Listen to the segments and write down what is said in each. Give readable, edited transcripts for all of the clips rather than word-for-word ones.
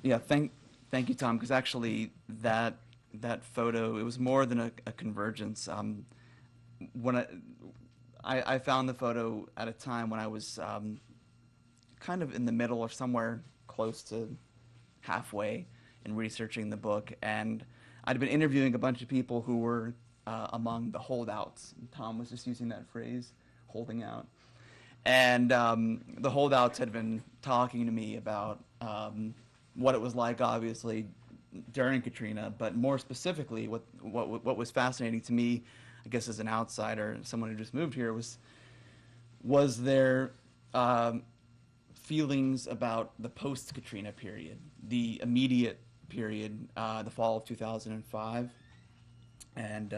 Yeah, thank you, Tom, because actually that photo, it was more than a convergence. When I found the photo at a time when I was kind of in the middle or somewhere close to halfway in researching the book, and I'd been interviewing a bunch of people who were among the holdouts. Tom was just using that phrase, holding out. And the holdouts had been talking to me about what it was like, obviously, during Katrina, but more specifically, what was fascinating to me, I guess, as an outsider, someone who just moved here, was their feelings about the post-Katrina period, the immediate period, the fall of 2005, and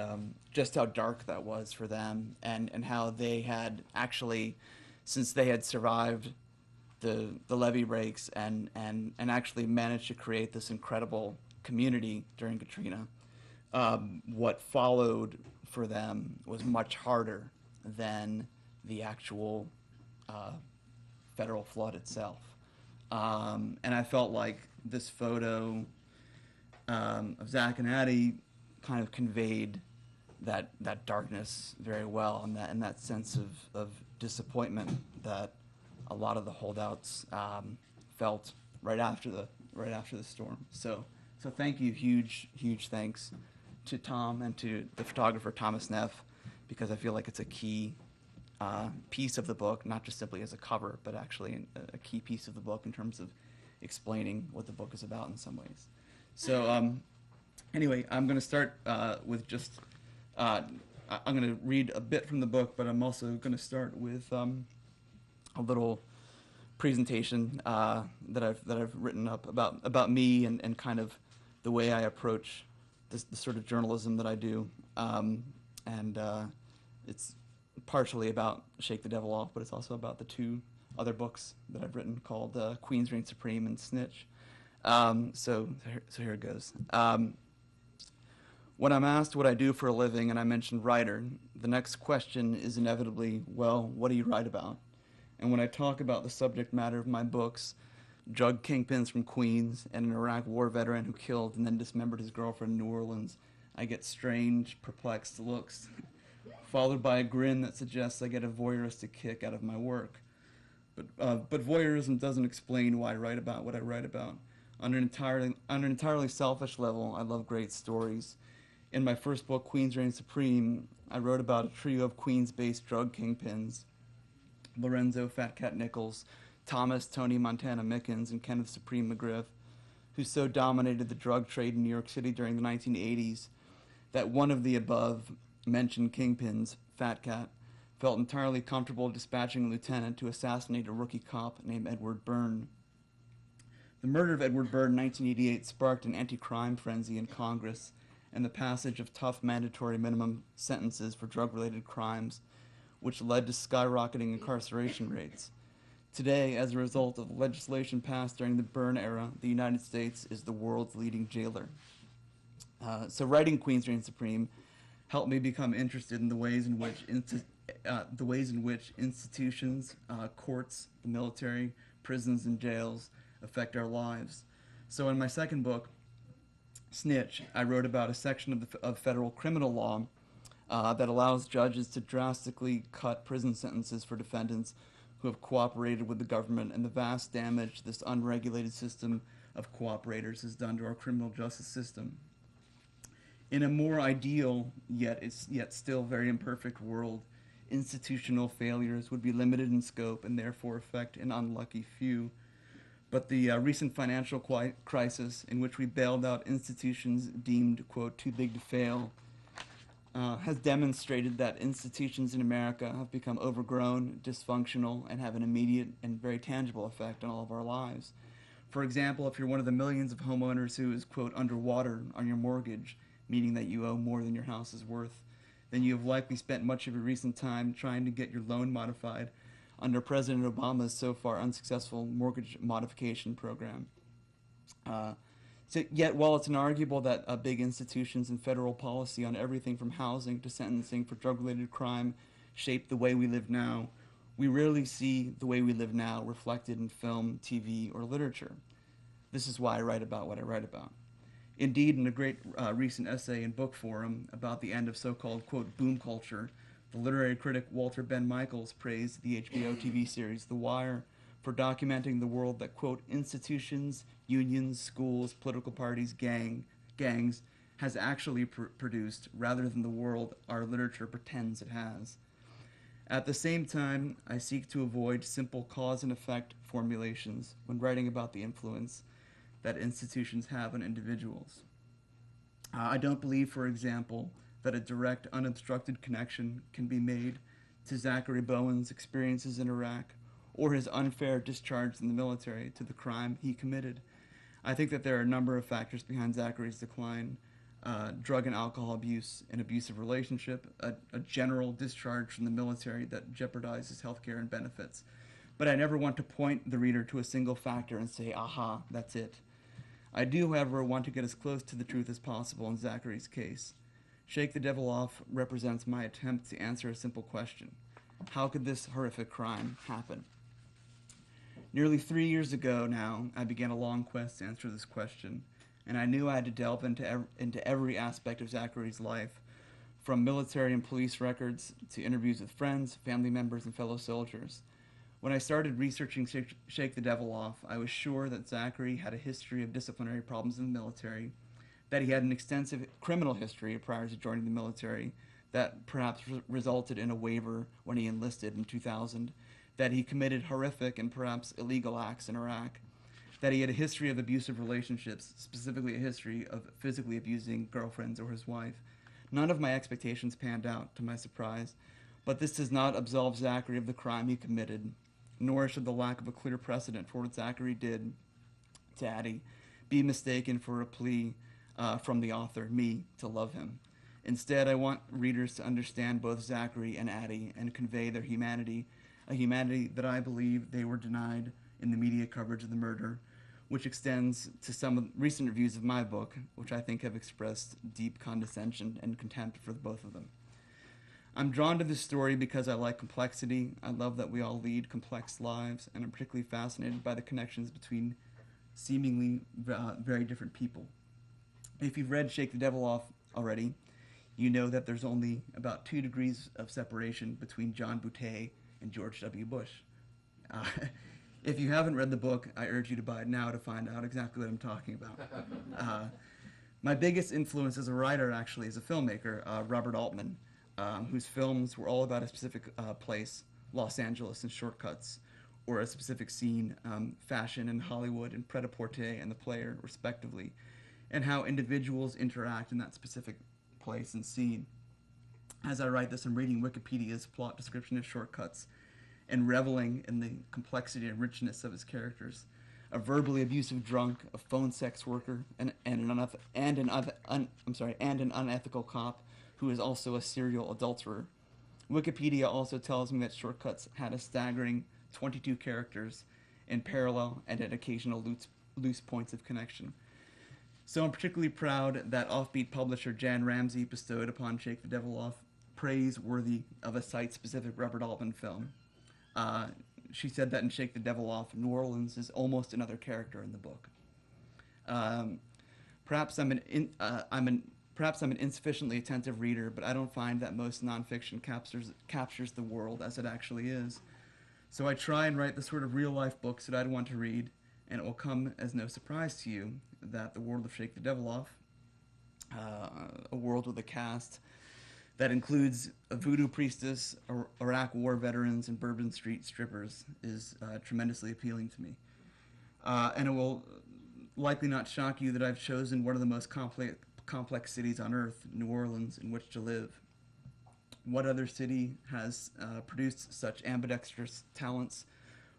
just how dark that was for them, and how they had actually, since they had survived the levee breaks and actually managed to create this incredible community during Katrina, what followed for them was much harder than the actual uh, federal flood itself. And I felt like this photo of Zach and Addie kind of conveyed that darkness very well, and that sense of disappointment that a lot of the holdouts felt right after the storm. So thank you, huge thanks to Tom and to the photographer Thomas Neff, because I feel like it's a key piece of the book, not just simply as a cover, but actually a key piece of the book in terms of explaining what the book is about in some ways. So anyway, I'm going to start with just, I'm going to read a bit from the book, but I'm also going to start with a little presentation that I've written up about me and kind of the way I approach the sort of journalism that I do, and it's partially about Shake the Devil Off, but it's also about the two other books that I've written called Queen's Reign Supreme and Snitch. So here it goes. When I'm asked what I do for a living and I mention writer, the next question is inevitably, well, what do you write about? And when I talk about the subject matter of my books, drug kingpins from Queens and an Iraq war veteran who killed and then dismembered his girlfriend in New Orleans, I get strange, perplexed looks, followed by a grin that suggests I get a voyeuristic kick out of my work. But voyeurism doesn't explain why I write about what I write about. On an entirely selfish level, I love great stories. In my first book, Queen's Reign Supreme, I wrote about a trio of Queens-based drug kingpins: Lorenzo Fat Cat Nichols, Thomas Tony Montana Mickens, and Kenneth Supreme McGriff, who so dominated the drug trade in New York City during the 1980s that one of the above mentioned kingpins, Fat Cat, felt entirely comfortable dispatching a lieutenant to assassinate a rookie cop named Edward Byrne. The murder of Edward Byrne in 1988 sparked an anti-crime frenzy in Congress and the passage of tough mandatory minimum sentences for drug-related crimes, which led to skyrocketing incarceration rates. Today, as a result of legislation passed during the Byrne era, the United States is the world's leading jailer. So writing Queen's Reign Supreme helped me become interested in the ways in which institutions, courts, the military, prisons, and jails affect our lives. So in my second book, Snitch, I wrote about a section of federal criminal law that allows judges to drastically cut prison sentences for defendants who have cooperated with the government, and the vast damage this unregulated system of cooperators has done to our criminal justice system. In a more ideal, yet still very imperfect world, institutional failures would be limited in scope and therefore affect an unlucky few. But the recent financial crisis, in which we bailed out institutions deemed, quote, too big to fail, has demonstrated that institutions in America have become overgrown, dysfunctional, and have an immediate and very tangible effect on all of our lives. For example, if you're one of the millions of homeowners who is, quote, underwater on your mortgage, meaning that you owe more than your house is worth, then you have likely spent much of your recent time trying to get your loan modified under President Obama's so far unsuccessful mortgage modification program. Yet, while it's inarguable that big institutions and federal policy on everything from housing to sentencing for drug-related crime shape the way we live now, we rarely see the way we live now reflected in film, TV, or literature. This is why I write about what I write about. Indeed, in a great recent essay in Book Forum about the end of so-called, quote, boom culture, the literary critic Walter Ben Michaels praised the HBO TV series The Wire for documenting the world that, quote, institutions, unions, schools, political parties, gangs has actually produced rather than the world our literature pretends it has. At the same time, I seek to avoid simple cause and effect formulations when writing about the influence that institutions have on individuals. I don't believe, for example, that a direct, unobstructed connection can be made to Zachery Bowen's experiences in Iraq or his unfair discharge in the military to the crime he committed. I think that there are a number of factors behind Zachary's decline: drug and alcohol abuse, an abusive relationship, a general discharge from the military that jeopardizes healthcare and benefits. But I never want to point the reader to a single factor and say, aha, that's it. I do, however, want to get as close to the truth as possible in Zachary's case. Shake the Devil Off represents my attempt to answer a simple question: how could this horrific crime happen? Nearly 3 years ago now, I began a long quest to answer this question, and I knew I had to delve into every aspect of Zachary's life, from military and police records to interviews with friends, family members, and fellow soldiers. When I started researching Shake the Devil Off, I was sure that Zachery had a history of disciplinary problems in the military, that he had an extensive criminal history prior to joining the military that perhaps resulted in a waiver when he enlisted in 2000, that he committed horrific and perhaps illegal acts in Iraq, that he had a history of abusive relationships, specifically a history of physically abusing girlfriends or his wife. None of my expectations panned out, to my surprise, but this does not absolve Zachery of the crime he committed, nor should the lack of a clear precedent for what Zachery did to Addie be mistaken for a plea from the author, me, to love him. Instead, I want readers to understand both Zachery and Addie and convey their humanity, a humanity that I believe they were denied in the media coverage of the murder, which extends to some of recent reviews of my book, which I think have expressed deep condescension and contempt for both of them. I'm drawn to this story because I like complexity. I love that we all lead complex lives, and I'm particularly fascinated by the connections between seemingly very different people. If you've read Shake the Devil Off already, you know that there's only about 2 degrees of separation between John Boutte and George W. Bush. If you haven't read the book, I urge you to buy it now to find out exactly what I'm talking about. My biggest influence as a writer, actually, is a filmmaker, Robert Altman, whose films were all about a specific place, Los Angeles and Shortcuts, or a specific scene, Fashion in Hollywood and Pret-a-Porter and The Player, respectively, and how individuals interact in that specific place and scene. As I write this, I'm reading Wikipedia's plot description of Shortcuts and reveling in the complexity and richness of his characters. A verbally abusive drunk, a phone sex worker, and an unethical cop who is also a serial adulterer. Wikipedia also tells me that Shortcuts had a staggering 22 characters in parallel and at occasional loose points of connection. So I'm particularly proud that offbeat publisher Jan Ramsey bestowed upon Shake the Devil Off praise worthy of a site-specific Robert Altman film. She said that in Shake the Devil Off, New Orleans is almost another character in the book. Perhaps I'm an insufficiently attentive reader, but I don't find that most nonfiction captures the world as it actually is. So I try and write the sort of real-life books that I'd want to read, and it will come as no surprise to you that the world of Shake the Devil Off, a world with a cast that includes a voodoo priestess, Iraq war veterans, and Bourbon Street strippers, is tremendously appealing to me. And it will likely not shock you that I've chosen one of the most complex cities on earth, New Orleans, in which to live. What other city has produced such ambidextrous talents,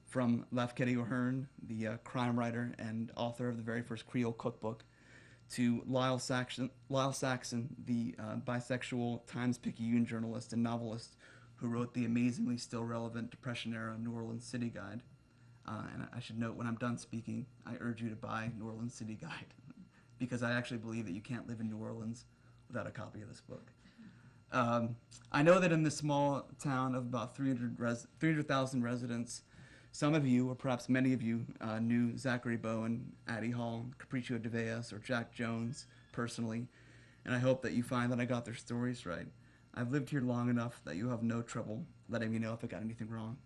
from Lafcadio O'Hearn, the crime writer and author of the very first Creole cookbook, to Lyle Saxon, the bisexual Times-Picayune journalist and novelist who wrote the amazingly still relevant Depression-era New Orleans City Guide. And I should note, when I'm done speaking, I urge you to buy New Orleans City Guide, because I actually believe that you can't live in New Orleans without a copy of this book. I know that in this small town of about 300,000 residents, Some of you, or perhaps many of you, knew Zachery Bowen, Addie Hall, Capriccio de Veas, or Jack Jones personally, and I hope that you find that I got their stories right. I've lived here long enough that you have no trouble letting me know if I got anything wrong.